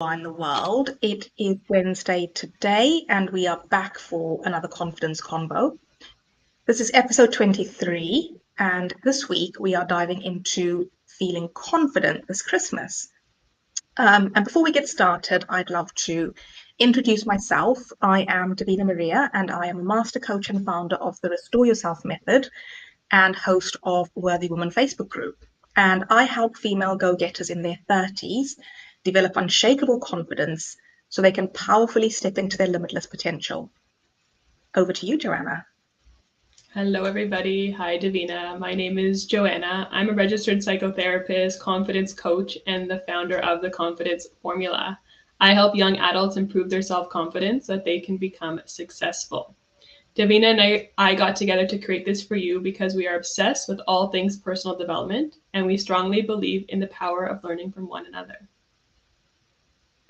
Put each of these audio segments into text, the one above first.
In the world. It is Wednesday today, and we are back for another confidence convo. This is episode 23, and this week we are diving into feeling confident this Christmas. And before we get started, I'd love to introduce myself. I am Davina Maria, and I am a master coach and founder of the Restore Yourself Method and host of Worthy Woman Facebook group. And I help female go-getters in their 30s develop unshakable confidence so they can powerfully step into their limitless potential. Over to you, Joanna. Hello, everybody. Hi, Davina. My name is Joanna. I'm a registered psychotherapist, confidence coach, and the founder of the Confidence Formula. I help young adults improve their self-confidence so that they can become successful. Davina and I got together to create this for you because we are obsessed with all things personal development, and we strongly believe in the power of learning from one another.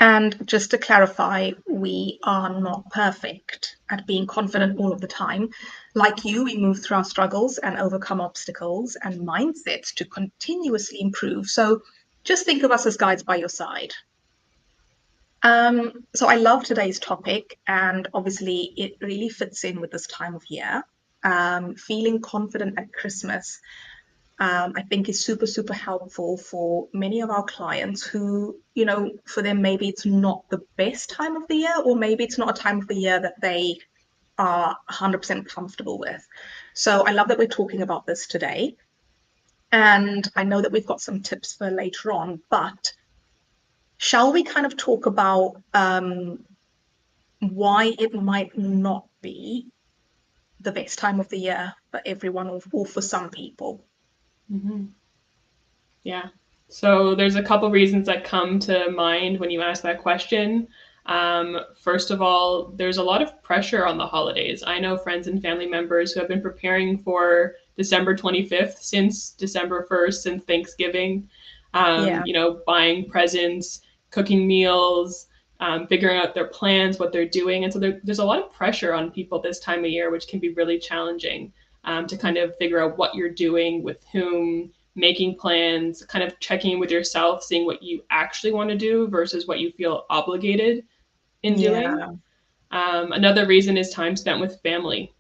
And just to clarify, we are not perfect at being confident all of the time. Like you, we move through our struggles and overcome obstacles and mindsets to continuously improve. So just think of us as guides by your side. So I love today's topic, and obviously it really fits in with this time of year. Feeling confident at Christmas, I think is super, super helpful for many of our clients who, for them, maybe it's not the best time of the year, or maybe it's not a time of the year that they are 100% comfortable with. So I love that we're talking about this today. And I know that we've got some tips for later on, but shall we kind of talk about why it might not be the best time of the year for everyone or for some people? Mm-hmm. Yeah. So there's a couple reasons that come to mind when you ask that question. First of all, there's a lot of pressure on the holidays. I know friends and family members who have been preparing for December 25th since December 1st, since Thanksgiving, Yeah. buying presents, cooking meals, figuring out their plans, what they're doing. And so there's a lot of pressure on people this time of year, which can be really challenging to kind of figure out what you're doing, with whom, making plans, kind of checking with yourself, seeing what you actually want to do versus what you feel obligated in doing. Yeah. Another reason is time spent with family.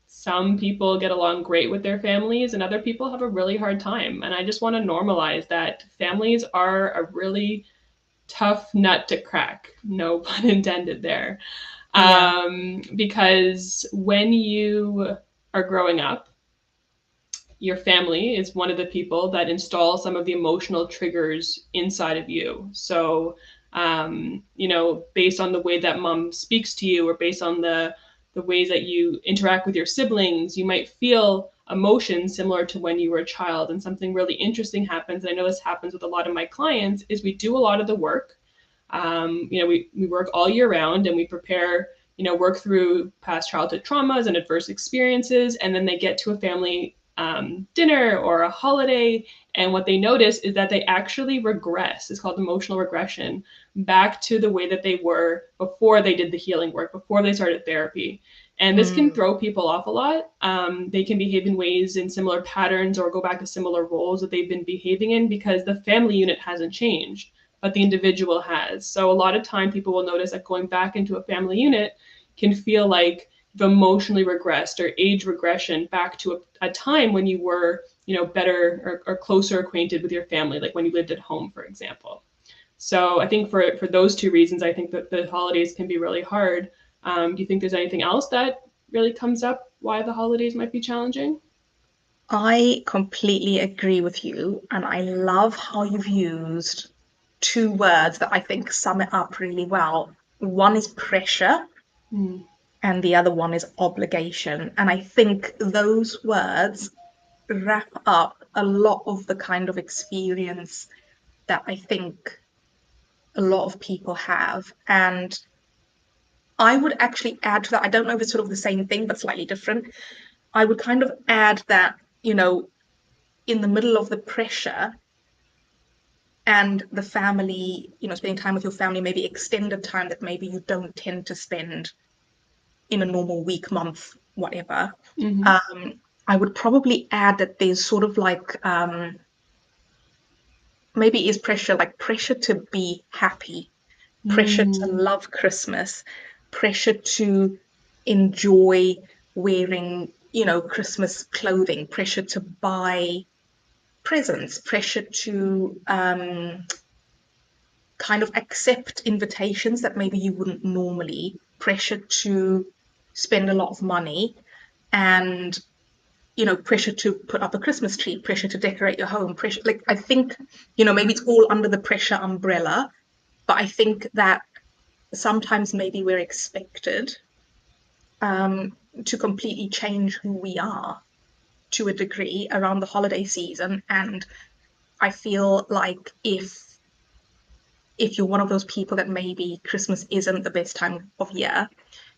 Some people get along great with their families, and other people have a really hard time. And I just want to normalize that families are a really tough nut to crack, no pun intended there. Yeah. Because when you are growing up, your family is one of the people that install some of the emotional triggers inside of you. So, based on the way that mom speaks to you, or based on the ways that you interact with your siblings, you might feel emotions similar to when you were a child. And something really interesting happens, and I know this happens with a lot of my clients, is we do a lot of the work. We work all year round, and we prepare, work through past childhood traumas and adverse experiences, and then they get to a family dinner or a holiday, and what they notice is that they actually regress. It's called emotional regression, back to the way that they were before they did the healing work, before they started therapy. And this can Mm. throw people off a lot. They can behave in ways, in similar patterns, or go back to similar roles that they've been behaving in because the family unit hasn't changed, but the individual has. So a lot of time people will notice that going back into a family unit can feel like you've emotionally regressed or age regression back to a time when you were, better or closer acquainted with your family, like when you lived at home, for example. So I think for those two reasons, I think that the holidays can be really hard. Do you think there's anything else that really comes up why the holidays might be challenging? I completely agree with you, and I love how you've used two words that I think sum it up really well. One is pressure, Mm. and the other one is obligation. And I think those words wrap up a lot of the kind of experience that I think a lot of people have. And I would actually add to that, I don't know if it's sort of the same thing, but slightly different. I would kind of add that, in the middle of the pressure and the family, spending time with your family, maybe extended time that maybe you don't tend to spend in a normal week, month, whatever. Mm-hmm. I would probably add that there's sort of like maybe is pressure, like pressure to be happy, pressure to Mm. love Christmas, pressure to enjoy wearing, Christmas clothing, pressure to buy presents, pressure to kind of accept invitations that maybe you wouldn't normally, pressure to spend a lot of money, and pressure to put up a Christmas tree, pressure to decorate your home, pressure. Like, I think, maybe it's all under the pressure umbrella, but I think that sometimes maybe we're expected to completely change who we are to a degree around the holiday season. And I feel like if you're one of those people that maybe Christmas isn't the best time of year,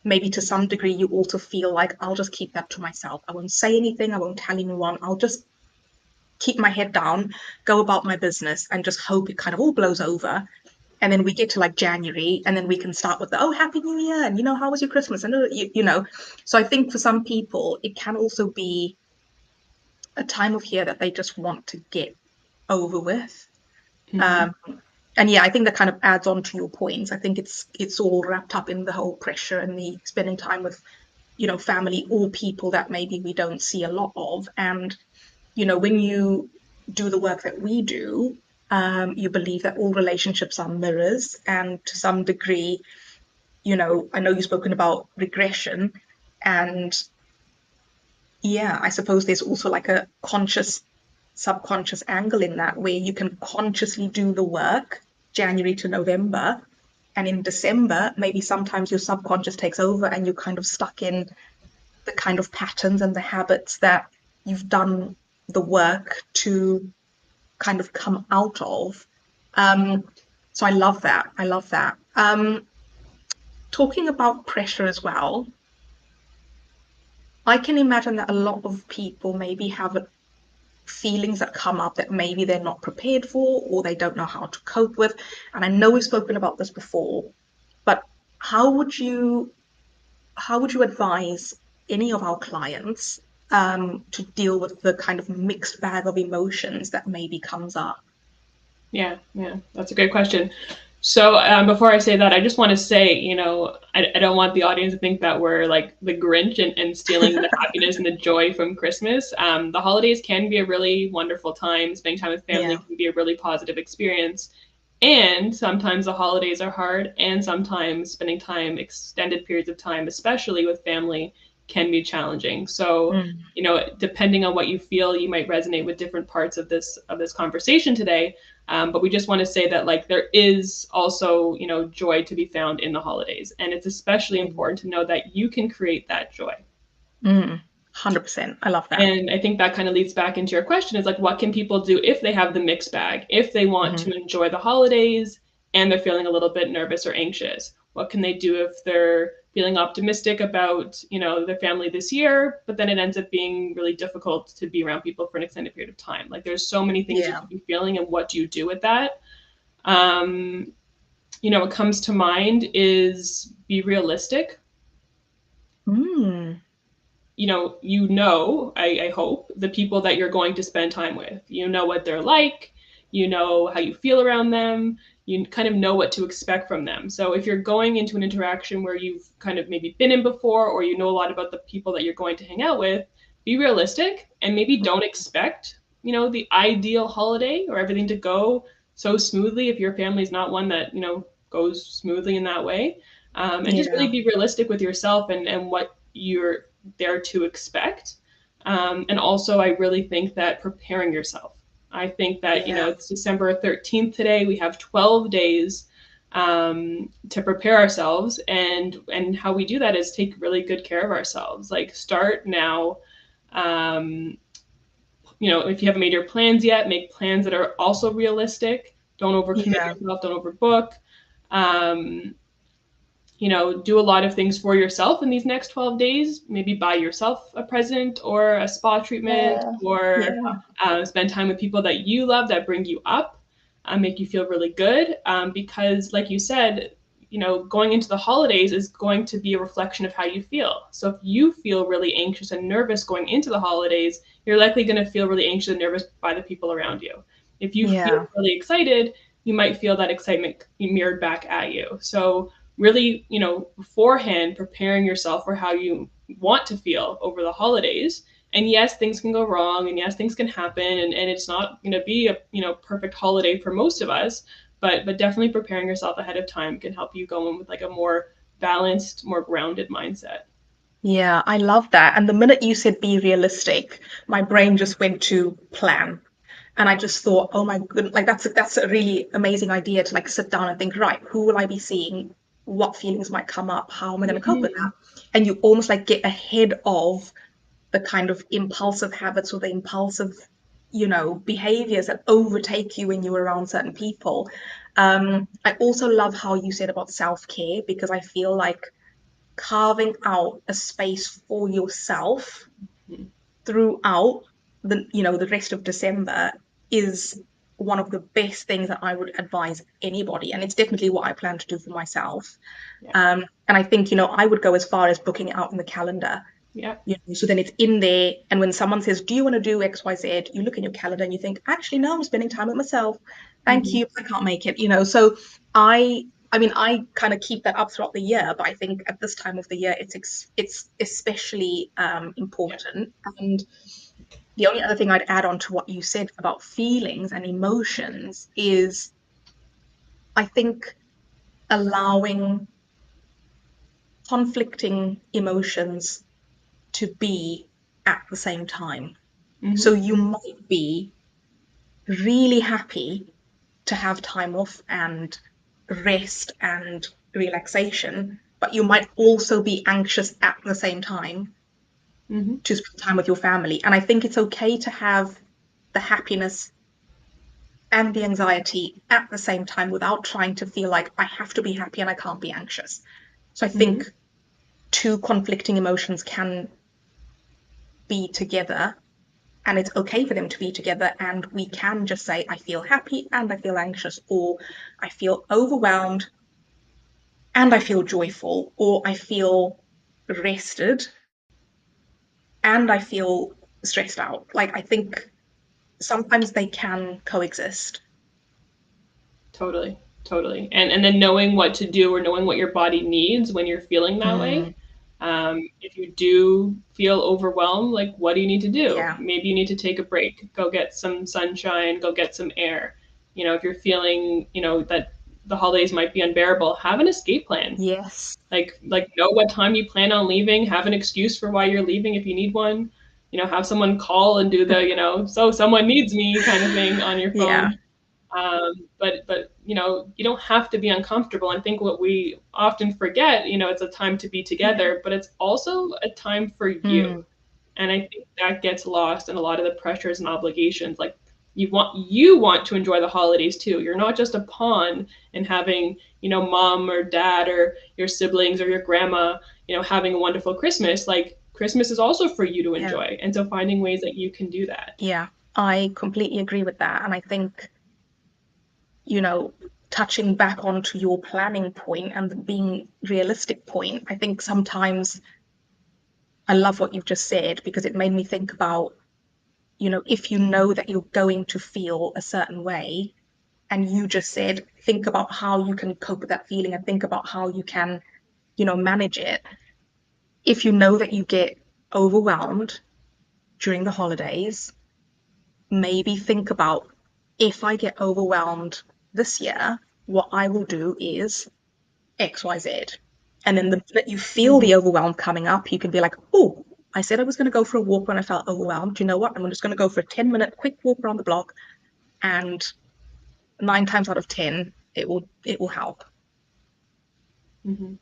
maybe to some degree you also feel like, I'll just keep that to myself. I won't say anything, I won't tell anyone, I'll just keep my head down, go about my business, and just hope it kind of all blows over. And then we get to like January, and then we can start with the, oh, Happy New Year, and how was your Christmas? And so I think for some people it can also be a time of year that they just want to get over with. Mhm. Um, and yeah, I think that kind of adds on to your points. I think it's all wrapped up in the whole pressure and the spending time with, family or people that maybe we don't see a lot of. And, when you do the work that we do, you believe that all relationships are mirrors. And to some degree, I know you've spoken about regression. And yeah, I suppose there's also like a conscious subconscious angle in that, where you can consciously do the work January to November, and in December maybe sometimes your subconscious takes over and you're kind of stuck in the kind of patterns and the habits that you've done the work to kind of come out of. So I love that. Talking about pressure as well, I can imagine that a lot of people maybe have feelings that come up that maybe they're not prepared for or they don't know how to cope with. And I know we've spoken about this before, but how would you advise any of our clients to deal with the kind of mixed bag of emotions that maybe comes up? Yeah, that's a great question. So before I say that, I just want to say, I don't want the audience to think that we're like the Grinch and stealing the happiness and the joy from Christmas. The holidays can be a really wonderful time. Spending time with family Yeah. can be a really positive experience. And sometimes the holidays are hard, and sometimes spending time, extended periods of time, especially with family, can be challenging. So, Mm. depending on what you feel, you might resonate with different parts of this conversation today. But we just want to say that like there is also, joy to be found in the holidays. And it's especially important to know that you can create that joy. Mm. 100%. I love that. And I think that kind of leads back into your question is like, what can people do if they have the mixed bag? If they want Hmm. to enjoy the holidays and they're feeling a little bit nervous or anxious, what can they do if they're feeling optimistic about, their family this year, but then it ends up being really difficult to be around people for an extended period of time? Like there's so many things you Yeah. could be feeling, and what do you do with that? Um, what comes to mind is be realistic. Mm. I hope, the people that you're going to spend time with. You know what they're like, you know how you feel around them, you kind of know what to expect from them. So if you're going into an interaction where you've kind of maybe been in before, or you know a lot about the people that you're going to hang out with, be realistic and maybe don't expect, the ideal holiday or everything to go so smoothly if your family is not one that, goes smoothly in that way. And just really Yeah. be realistic with yourself and what you're there to expect. And also, I really think that preparing yourself. I think that, Yeah. it's December 13th today. We have 12 days to prepare ourselves. And how we do that is take really good care of ourselves. Like, start now. Um, if you haven't made your plans yet, make plans that are also realistic. Don't overcommit Yeah. yourself, don't overbook. Um, do a lot of things for yourself in these next 12 days. Maybe buy yourself a present or a spa treatment, Yeah. or Yeah. spend time with people that you love, that bring you up, make you feel really good. Because, like you said, going into the holidays is going to be a reflection of how you feel. So if you feel really anxious and nervous going into the holidays, you're likely going to feel really anxious and nervous by the people around you. If you feel Yeah. really excited, you might feel that excitement mirrored back at you. So really, beforehand, preparing yourself for how you want to feel over the holidays. And yes, things can go wrong, and yes, things can happen, and it's not going to be a perfect holiday for most of us, but definitely preparing yourself ahead of time can help you go in with like a more balanced, more grounded mindset. Yeah, I love that. And the minute you said be realistic, my brain just went to plan. And I just thought, oh my goodness, like that's a really amazing idea to like sit down and think, right, who will I be seeing? What feelings might come up? How am I going to cope with that? Mm-hmm. And you almost like get ahead of the kind of impulsive habits or the impulsive, behaviors that overtake you when you're around certain people. I also love how you said about self-care because I feel like carving out a space for yourself throughout the rest of December is one of the best things that I would advise anybody, and it's definitely what I plan to do for myself. Yeah. And I think I would go as far as booking it out in the calendar. Yeah. So then it's in there, and when someone says, "Do you want to do X, Y, Z?" you look in your calendar and you think, "Actually, no, I'm spending time with myself. Thank Mm-hmm. you, I can't make it." So I mean, I kind of keep that up throughout the year, but I think at this time of the year, it's especially Yeah. important. And the only other thing I'd add on to what you said about feelings and emotions is I think allowing conflicting emotions to be at the same time. So Mm-hmm. you might be really happy to have time off and rest and relaxation, but you might also be anxious at the same time Mm-hmm. to spend time with your family. And I think it's okay to have the happiness and the anxiety at the same time without trying to feel like I have to be happy and I can't be anxious. So I Mm-hmm. think two conflicting emotions can be together and it's okay for them to be together. And we can just say, I feel happy and I feel anxious, or I feel overwhelmed and I feel joyful, or I feel rested and I feel stressed out. Like, I think sometimes they can coexist. Totally, totally. And then knowing what to do or knowing what your body needs when you're feeling that way. Mm, If you do feel overwhelmed, like what do you need to do? yeah. Maybe you need to take a break, go get some sunshine, go get some air. If you're feeling, that the holidays might be unbearable, have an escape plan. Yes. Like know what time you plan on leaving, have an excuse for why you're leaving if you need one. Have someone call and do the, so someone needs me kind of thing on your Yeah. phone. But you don't have to be uncomfortable. I think what we often forget, it's a time to be Yeah. together, but it's also a time for you. Mm, And I think that gets lost in a lot of the pressures and obligations. Like you want to enjoy the holidays too. You're not just a pawn in having, mom or dad or your siblings or your grandma, having a wonderful Christmas. Like Christmas is also for you to yeah. enjoy. And so finding ways that you can do that. Yeah. I completely agree with that. And I think, you know, touching back onto your planning point and the being realistic point, I think sometimes I love what you've just said because it made me think about, if you know that you're going to feel a certain way, and you just said, think about how you can cope with that feeling and think about how you can, manage it. If you know that you get overwhelmed during the holidays, maybe think about if I get overwhelmed this year, what I will do is XYZ. And then the minute you feel Mm-hmm. the overwhelm coming up, you can be like, oh, I said I was going to go for a walk when I felt overwhelmed. You know what? I'm just going to go for a 10-minute quick walk around the block. And 9 times out of 10, it will help. Mm-hmm.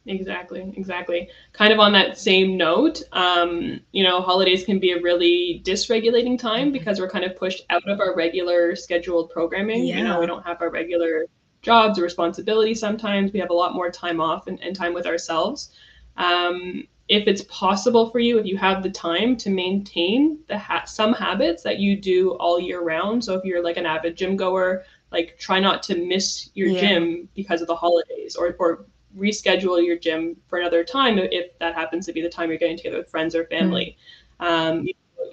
Exactly, exactly. Kind of on that same note, holidays can be a really dysregulating time Mhm. because we're kind of pushed out of our regular scheduled programming. We Yeah. don't have our regular jobs or responsibilities sometimes. We have a lot more time off and time with ourselves. If it's possible for you, if you have the time to maintain some habits that you do all year round. So if you're like an avid gym goer, like try not to miss your Yeah. gym because of the holidays or reschedule your gym for another time if that happens to be the time you're getting together with friends or Mm. family.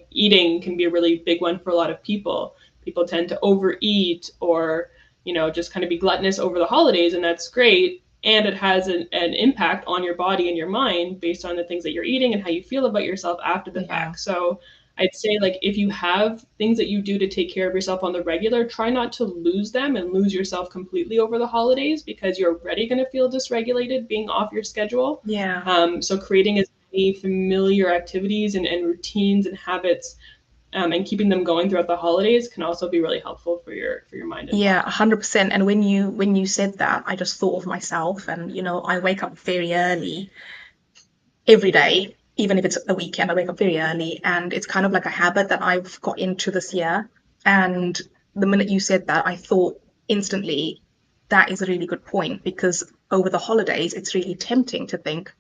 Eating can be a really big one for a lot of people. people tend to overeat or, just kind of be gluttonous over the holidays, and that's great. And it has an impact on your body and your mind based on the things that you're eating and how you feel about yourself after the fact. So I'd say, like, if you have things that you do to take care of yourself on the regular, try not to lose them and lose yourself completely over the holidays, because you're already going to feel dysregulated being off your schedule. So creating as many familiar activities and routines and habits, and keeping them going throughout the holidays can also be really helpful for your mind. And 100%. And when you said that, I just thought of myself, and I wake up very early every day. Even if it's a weekend, I wake up very early, and it's kind of like a habit that I've got into this year. And the minute you said that, I thought instantly, that is a really good point, because over the holidays, it's really tempting to think,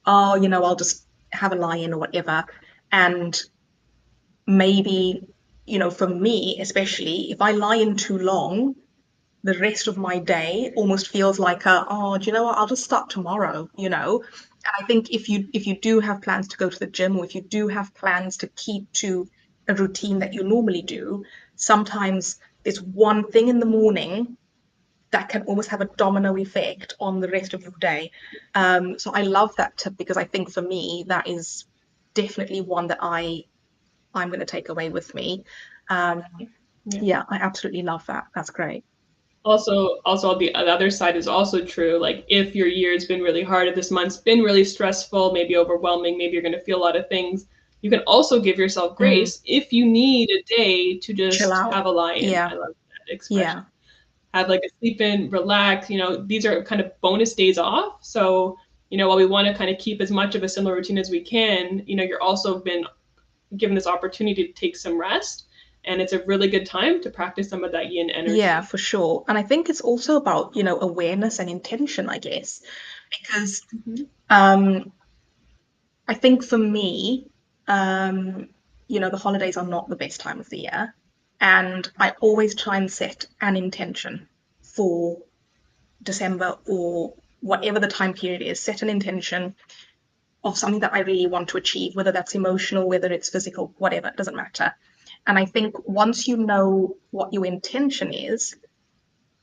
oh, I'll just have a lie-in or whatever. And maybe, for me, especially, if I lie in too long, the rest of my day almost feels like oh, do you know what? I'll just start tomorrow, And I think if you do have plans to go to the gym, or if you do have plans to keep to a routine that you normally do, sometimes there's one thing in the morning that can almost have a domino effect on the rest of your day. So I love that tip, because I think for me, that is definitely one that I'm going to take away with me. Yeah, I absolutely love that. That's great. Also the other side is also true. Like, if your year's been really hard, if this month's been really stressful, maybe overwhelming, maybe you're going to feel a lot of things, you can also give yourself grace if you need a day to just have a lie-in. I love that expression. Have like a sleep in, relax. These are kind of bonus days off. So, while we want to kind of keep as much of a similar routine as we can, you're also been given this opportunity to take some rest. And it's a really good time to practice some of that yin energy. Yeah, for sure. And I think it's also about, awareness and intention, I guess, because I think for me, the holidays are not the best time of the year. And I always try and set an intention for December, or whatever the time period is, set an intention of something that I really want to achieve, whether that's emotional, whether it's physical, whatever, it doesn't matter. And I think once you know what your intention is,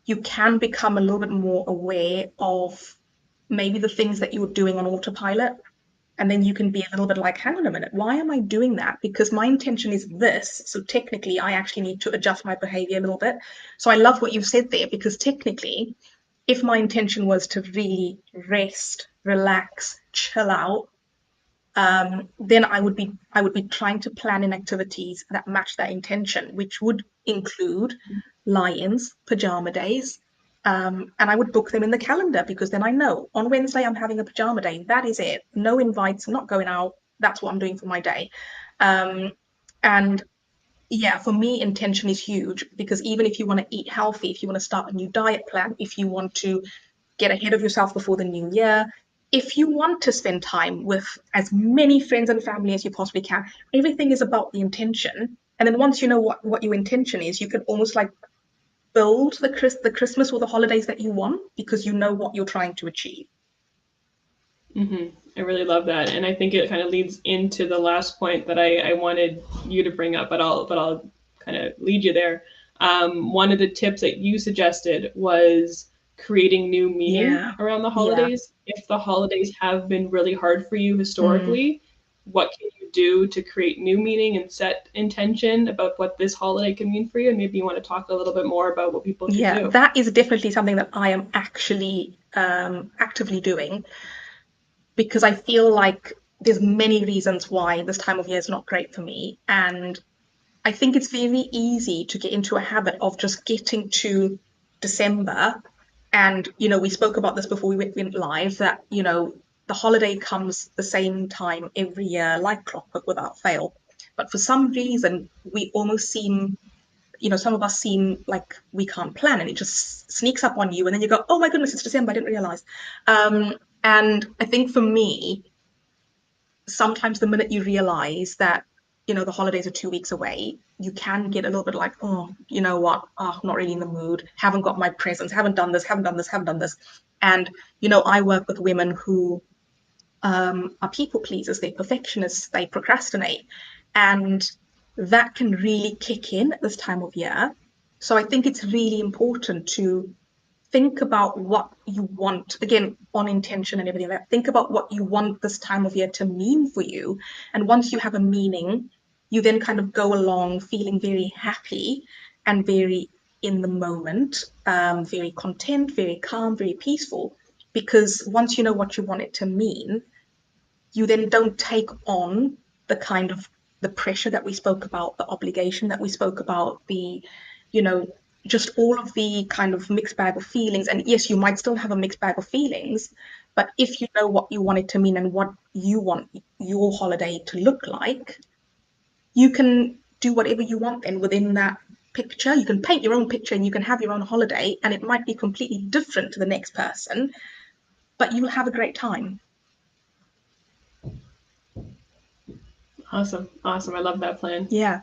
you can become a little bit more aware of maybe the things that you're doing on autopilot. And then you can be a little bit like, hang on a minute, why am I doing that? Because my intention is this. So technically, I actually need to adjust my behavior a little bit. So I love what you said there, because technically, if my intention was to really rest, relax, chill out, then I would be trying to plan in activities that match that intention, which would include lie-ins, pajama days, and I would book them in the calendar, because then I know on Wednesday I'm having a pajama day. That is it. No invites, not going out. That's what I'm doing for my day. And yeah, for me, intention is huge, because even if you want to eat healthy, if you want to start a new diet plan, if you want to get ahead of yourself before the new year, if you want to spend time with as many friends and family as you possibly can, everything is about the intention. And then once you know what your intention is, you can almost like build the Christmas or the holidays that you want, because you know what you're trying to achieve. I really love that, and I think it kind of leads into the last point that I wanted you to bring up, but I'll kind of lead you there. One of the tips that you suggested was creating new meaning around the holidays. If the holidays have been really hard for you historically, what can you do to create new meaning and set intention about what this holiday can mean for you? And maybe you want to talk a little bit more about what people can do. That is definitely something that I am actually actively doing, because I feel like there's many reasons why this time of year is not great for me. And I think it's very easy to get into a habit of just getting to December. And, we spoke about this before we went live, that, the holiday comes the same time every year, like clockwork, without fail. But for some reason, we almost seem, some of us seem like we can't plan, and it just sneaks up on you. And then you go, oh my goodness, it's December, I didn't realize. And I think for me, sometimes the minute you realize that, the holidays are 2 weeks away, you can get a little bit like, oh, you know what? Oh, I'm not really in the mood. Haven't got my presents. Haven't done this. And, I work with women who are people pleasers. They're perfectionists. They procrastinate. And that can really kick in at this time of year. So I think it's really important to think about what you want, again, on intention and everything like that. Think about what you want this time of year to mean for you. And once you have a meaning, you then kind of go along feeling very happy and very in the moment, very content, very calm, very peaceful. Because once you know what you want it to mean, you then don't take on the kind of the pressure that we spoke about, the obligation that we spoke about, the, you know, just all of the kind of mixed bag of feelings. And yes, you might still have a mixed bag of feelings, but if you know what you want it to mean and what you want your holiday to look like, you can do whatever you want then within that picture. You can paint your own picture and you can have your own holiday, and it might be completely different to the next person, but you'll have a great time. Awesome. Awesome. I love that plan. Yeah.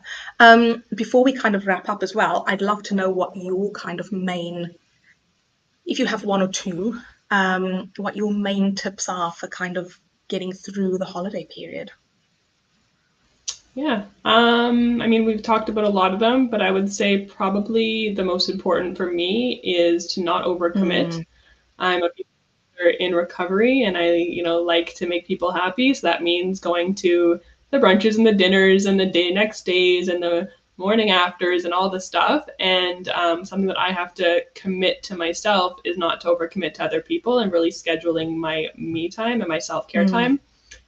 Before we kind of wrap up as well, I'd love to know what your kind of main, if you have one or two, what your main tips are for kind of getting through the holiday period. Yeah. I mean, we've talked about a lot of them, but I would say probably the most important for me is to not overcommit. I'm a people pleaser in recovery, and I, like to make people happy. So that means going to the brunches and the dinners and the next days and the morning afters and all the stuff. And something that I have to commit to myself is not to overcommit to other people and really scheduling my me time and my self-care time.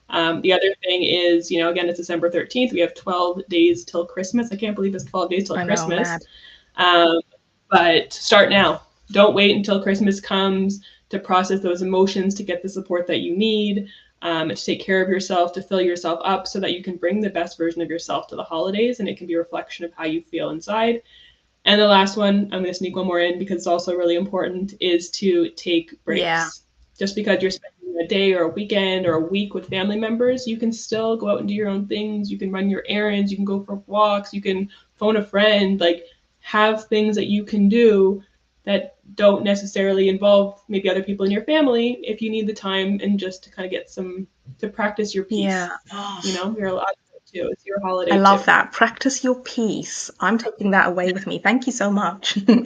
The other thing is, again, it's December 13th. We have 12 days till Christmas. I can't believe it's 12 days till Christmas. But start now. Don't wait until Christmas comes to process those emotions, to get the support that you need, to take care of yourself, to fill yourself up so that you can bring the best version of yourself to the holidays, and it can be a reflection of how you feel inside. And the last one, I'm going to sneak one more in because it's also really important, is to take breaks. Yeah. Just because you're spending a day or a weekend or a week with family members, you can still go out and do your own things. You can run your errands, you can go for walks, you can phone a friend, like have things that you can do that don't necessarily involve maybe other people in your family if you need the time and just to kind of get to practice your peace. Yeah. You're allowed to. It's your holiday. I love that. Practice your peace. I'm taking that away with me. Thank you so much. Yeah.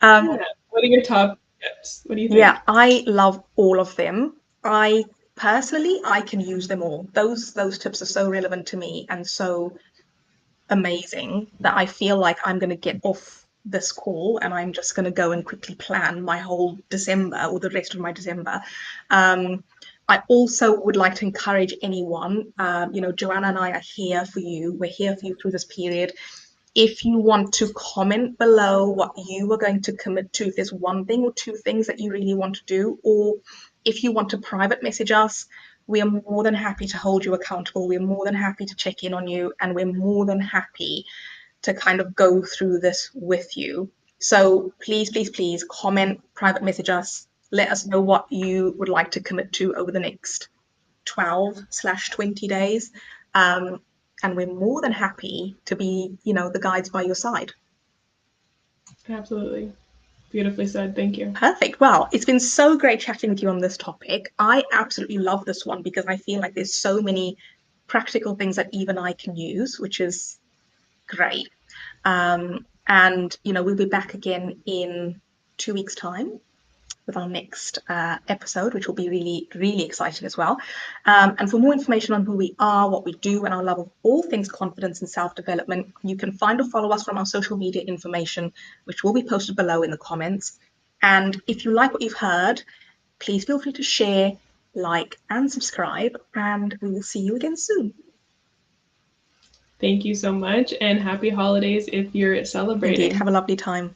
What are your top tips? What do you think? Yeah, I love all of them. I personally, I can use them all. Those tips are so relevant to me and so amazing that I feel like I'm going to get off this call and I'm just going to go and quickly plan my whole December or the rest of my December. I also would like to encourage anyone, Joanna and I are here for you. We're here for you through this period. If you want to comment below what you are going to commit to, if there's one thing or two things that you really want to do, or if you want to private message us, we are more than happy to hold you accountable. We're more than happy to check in on you, and we're more than happy to kind of go through this with you. So please, please, please comment, private message us. Let us know what you would like to commit to over the next 12/20 days. And we're more than happy to be, the guides by your side. Absolutely. Beautifully said. Thank you. Perfect. Well, it's been so great chatting with you on this topic. I absolutely love this one because I feel like there's so many practical things that even I can use, which is great. And, we'll be back again in 2 weeks' time with our next episode, which will be really, really exciting as well. And for more information on who we are, what we do, and our love of all things confidence and self-development, you can find or follow us from our social media information, which will be posted below in the comments. And if you like what you've heard, please feel free to share, like, and subscribe, and we will see you again soon. Thank you so much, and happy holidays if you're celebrating. Indeed, have a lovely time.